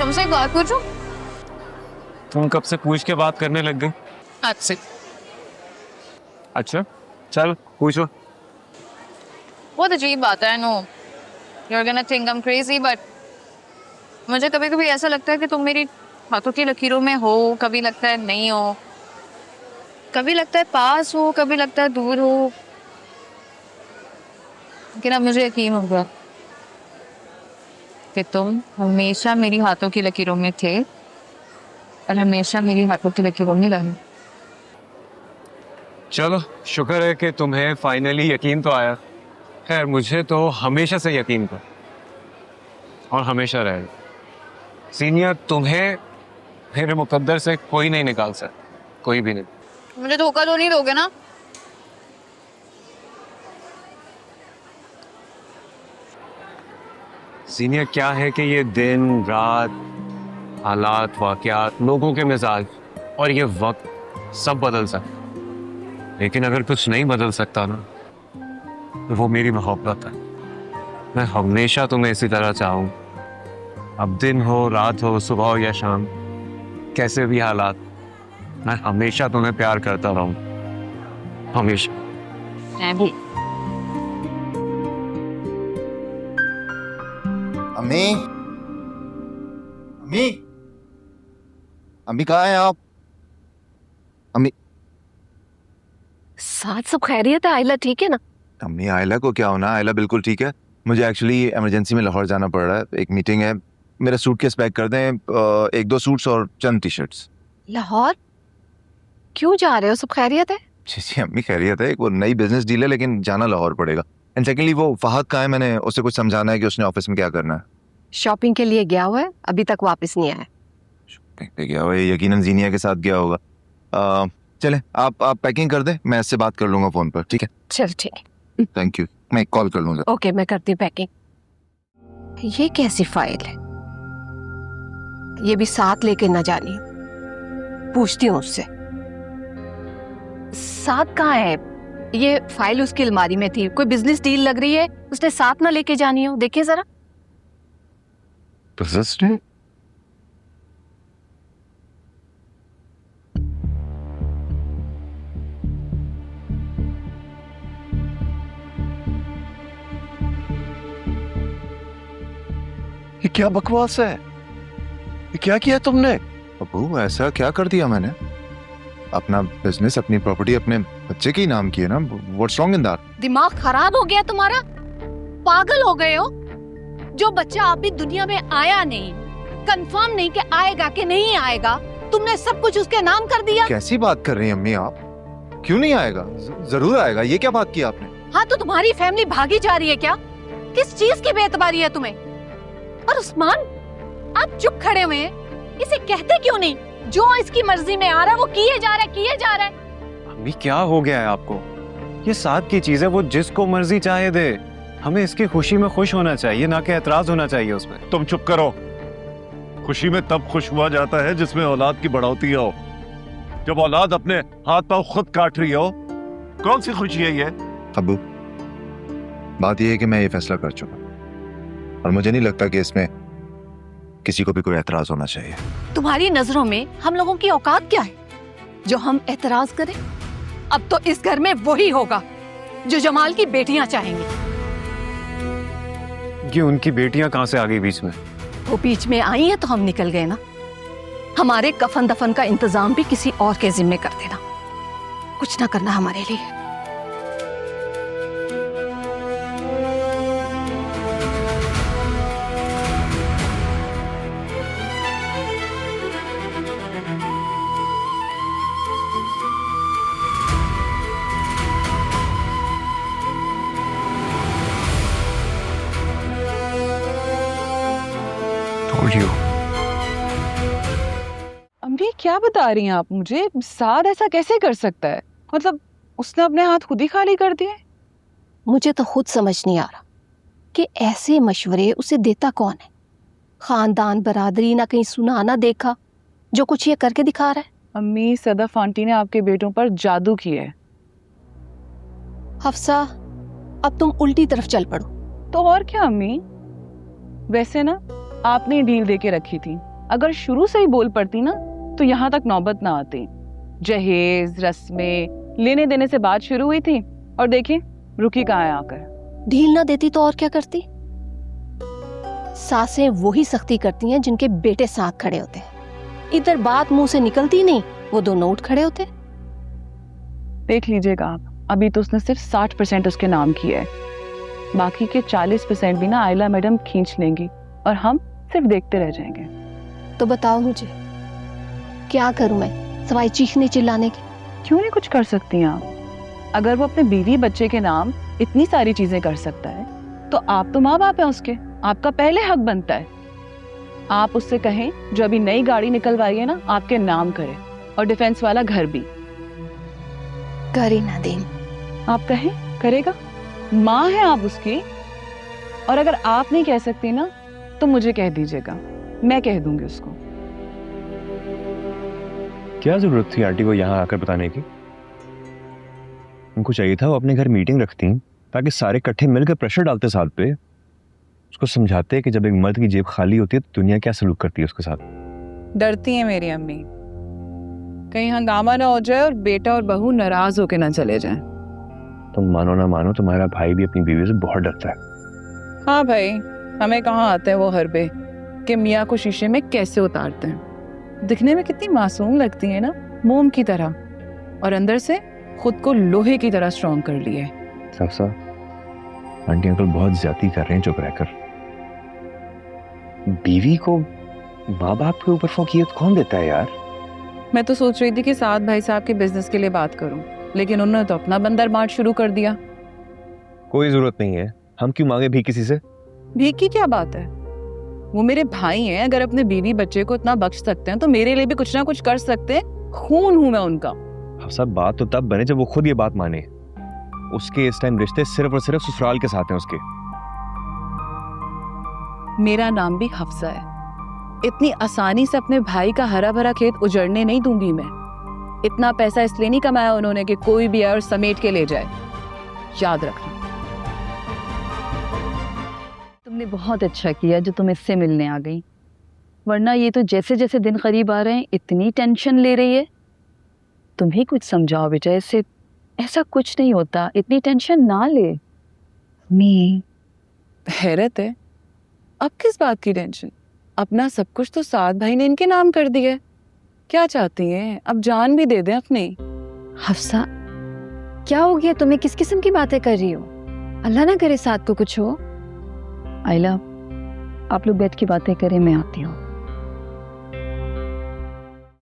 तुमसे एक बात पूछूं? तुम कब से पूछ के बात करने लग गई? आज से। अच्छा चल पूछो। बहुत अजीब बात है, no you're gonna think I'm crazy, but मुझे कभी कभी ऐसा लगता है कि तुम मेरी हाथों की लकीरों में हो, कभी लगता है नहीं हो, कभी लगता है पास हो, कभी लगता है दूर हो, लेकिन अब मुझे यकीन हो गया कि तुम हमेशा मेरी हाथों की लकीरों में थे और हमेशा मेरी हाथों की लकीरों में रहे। चलो शुक्र है कि तुम्हें फाइनली यकीन तो आया। खैर मुझे तो हमेशा से यकीन था और हमेशा रहेगा। सीनियर, तुम्हें मेरे मुकद्दर से कोई नहीं निकाल सकता, कोई भी नहीं। मुझे धोखा तो नहीं दोगे ना? सीनियर, क्या है कि ये दिन रात, हालात, वाकयात, लोगों के मिजाज और ये वक्त सब बदल सकता, लेकिन अगर कुछ नहीं बदल सकता ना तो वो मेरी मोहब्बत है। मैं हमेशा तुम्हें इसी तरह चाहूँ, अब दिन हो, रात हो, सुबह हो या शाम, कैसे भी हालात, मैं हमेशा तुम्हें प्यार करता रहूँ, हमेशा। मैं भी। अम्मी, अम्मी, अम्मी कहाँ हैं आप? अम्मी, साथ सब खैरियत है? आयला ठीक है ना? अम्मी आयला को क्या होना? आयला बिल्कुल ठीक है। मुझे एक्चुअली इमरजेंसी में लाहौर जाना पड़ रहा है, एक मीटिंग है। मेरा सूटकेस पैक कर दें, एक दो सूट्स और चंद टी शर्ट्स। लाहौर क्यों जा रहे हो? सब खैरियत है? जी जी अम्मी खैरियत है, एक वो नई बिजनेस डील है लेकिन जाना लाहौर पड़ेगा। एंड सेकेंडली वो फहद का है, मैंने उसे कुछ समझाना है कि उसने ऑफिस में क्या करना है। शॉपिंग के लिए गया हुआ है, अभी तक वापस नहीं आया। शॉपिंग पे गया हुआ है, यकीनन जीनिया के साथ गया होगा। चले आप पैकिंग कर दें, मैं इससे बात कर लूंगा फोन पर, ठीक है? चल ठीक है, थैंक यू, मैं कॉल कर लूंगा। ओके मैं करती हूँ पैकिंग। ये कैसी फाइल है? ये भी साथ लेके ना जानी, पूछती हूँ उससे। साथ कहाँ है? ये फाइल उसकी अलमारी में थी, कोई बिजनेस डील लग रही है, उसने साथ ना लेके जानी हो। देखिए जरा। Business deal? ये क्या बकवास है? ये क्या किया तुमने? अबू ऐसा क्या कर दिया मैंने? अपना बिजनेस, अपनी प्रॉपर्टी अपने बच्चे के ही नाम की है ना। What's wrong in that? दिमाग खराब हो गया तुम्हारा? पागल हो गए हो? जो बच्चा अभी दुनिया में आया नहीं, कंफर्म नहीं कि आएगा कि नहीं आएगा, तुमने सब कुछ उसके नाम कर दिया। कैसी बात कर रही हैं अम्मी आप? क्यों नहीं आएगा? जरूर आएगा। ये क्या बात की आपने? हाँ तो तुम्हारी फैमिली भागी जा रही है क्या? किस चीज की बेतबारी है तुम्हें? और उस्मान, आप चुप खड़े हुए हैं, इसे कहते क्यों नहीं? जो इसकी मर्जी में आ रहा है वो किए जा रहा है, किए जा रहा है। अम्मी क्या हो गया है आपको? ये साथ की चीज है, वो जिसको मर्जी चाहे दे। हमें इसकी खुशी में खुश होना चाहिए, ना कि एतराज होना चाहिए उसमें। तुम चुप करो। खुशी में तब खुश हुआ जाता है जिसमें औलाद की बढ़ोतरी हो। जब औलाद अपने हाथ पांव खुद काट रही हो, कौन सी खुशी है ये? अबू बात यह है कि मैं ये फैसला कर चुका और मुझे नहीं लगता कि इसमें किसी को भी कोई एतराज होना चाहिए। तुम्हारी नजरों में हम लोगों की औकात क्या है जो हम एतराज करें? अब तो इस घर में वही होगा जो जमाल की बेटियां चाहेंगी। ये उनकी बेटियां कहां से आ गई बीच में? वो बीच में आई है तो हम निकल गए ना। हमारे कफन दफन का इंतजाम भी किसी और के जिम्मे कर देना, कुछ ना करना हमारे लिए। अम्मी क्या बता रही हैं आप मुझे? साद ऐसा कैसे कर सकता है? मतलब उसने अपने हाथ खुद ही खाली कर दिए? मुझे तो खुद समझ नहीं आ रहा कि ऐसे मशवरे उसे देता कौन है। खानदान बरादरी ना कहीं सुना ना देखा, जो कुछ ये करके दिखा रहा है। अम्मी सदफ आंटी ने आपके बेटों पर जादू किया है। हफ्सा, अब तुम उल्टी तरफ चल पड़ो। तो और क्या अम्मी? वैसे ना आपने डील दे के रखी थी अगर शुरू से ही बोल पड़ती ना तो यहाँ तक नौबत ना आती। जहेज रस्में लेने देने से बात शुरू हुई थी और देखिए रुकी कहाँ है आकर। ढील ना देती तो और क्या करती? सासें वही सख्ती करती हैं जिनके बेटे साथ खड़े होते हैं। इधर बात मुंह से निकलती नहीं, वो दोनों उठ खड़े होते। देख लीजिएगा आप, अभी तो उसने सिर्फ 60% उसके नाम किया है, बाकी के 40% भी ना आयला मैडम खींच लेंगी और हम सिर्फ देखते रह जाएंगे। तो बताओ मुझे क्या करूं मैं सवाई चीखने चिल्लाने के? क्यों नहीं कुछ कर सकती हैं आप? अगर वो अपने बीवी बच्चे के नाम इतनी सारी चीजें कर सकता है तो आप तो माँ बाप हैं उसके, आपका पहले हक बनता है। आप उससे कहें जो अभी नई गाड़ी निकलवाई है ना आपके नाम करे, और डिफेंस वाला घर भी। कर ही ना दे। आप कहें करेगा? माँ है आप उसकी। और अगर आप नहीं कह सकती ना तो मुझे कह दीजिएगा, मैं कह दूंगी उसको। क्या जरूरत थी आंटी को यहाँ आकर बताने की? उनको चाहिए था वो अपने घर मीटिंग रखती ताकि सारे इकट्ठे मिलकर प्रेशर डालते साथ पे, उसको समझाते कि जब एक मर्द की जेब खाली होती है तो दुनिया क्या सलूक करती है उसके साथ। डरती है मेरी अम्मी, कहीं हंगामा ना हो जाए और बेटा और बहू नाराज होके ना चले जाएं। तुम मानो ना मानो, तुम्हारा भाई भी अपनी बीवी से बहुत डरता है। हाँ भाई, हमें कहाँ आते हैं वो हरबे कि मियाँ को शीशे में कैसे उतारते हैं। दिखने में कितनी मासूम लगती है ना, मोम की तरह, और अंदर से खुद को लोहे की तरह स्ट्रॉन्ग कर लिए। सफसा, आंटी अंकल बहुत ज्यादती कर रहे हैं चुप रहकर। बीवी को माँ बाप के ऊपर फोकियत कौन देता है यार? मैं तो सोच रही थी कि साथ भाई साहब के बिजनेस के लिए बात करूं, लेकिन उन्होंने तो अपना बंदर मार्ट शुरू कर दिया। कोई जरूरत नहीं है, हम क्यों मांगे भी किसी से? भीख की क्या बात है? वो मेरे भाई हैं, अगर अपने बीवी बच्चे को इतना बख्श सकते हैं तो मेरे लिए भी कुछ ना कुछ कर सकते हैं। खून हूं मैं उनका। अब सब बात तो तब बने जब वो खुद ये बात माने। उसके इस टाइम रिश्ते सिर्फ और सिर्फ ससुराल के साथ हैं उसके। मेरा नाम भी हफ्सा है। इतनी आसानी से अपने भाई का हरा भरा खेत उजड़ने नहीं दूंगी मैं। इतना पैसा इसलिए नहीं कमाया उन्होंने कि कोई भी आए और समेट के ले जाए, याद रखना। तुमने बहुत अच्छा किया जो तुम इससे मिलने आ गई, वरना ये तो जैसे जैसे दिन करीब आ रहे हैं इतनी टेंशन ले रही है। तुम ही कुछ समझाओ बेटा, इससे ऐसा कुछ नहीं होता, इतनी टेंशन ना ले। हैरत है, अब किस बात की टेंशन? अपना सब कुछ तो साथ भाई ने इनके नाम कर दिया है। क्या चाहती हैं? अब जान भी दे दें अपनी। हफ्सा, क्या हो गया तुम्हें? किस किस्म की बातें कर रही हो? अल्लाह ना करे साथ को कुछ हो। आइला, आप लोग बैठ की बातें करें, मैं आती हूँ।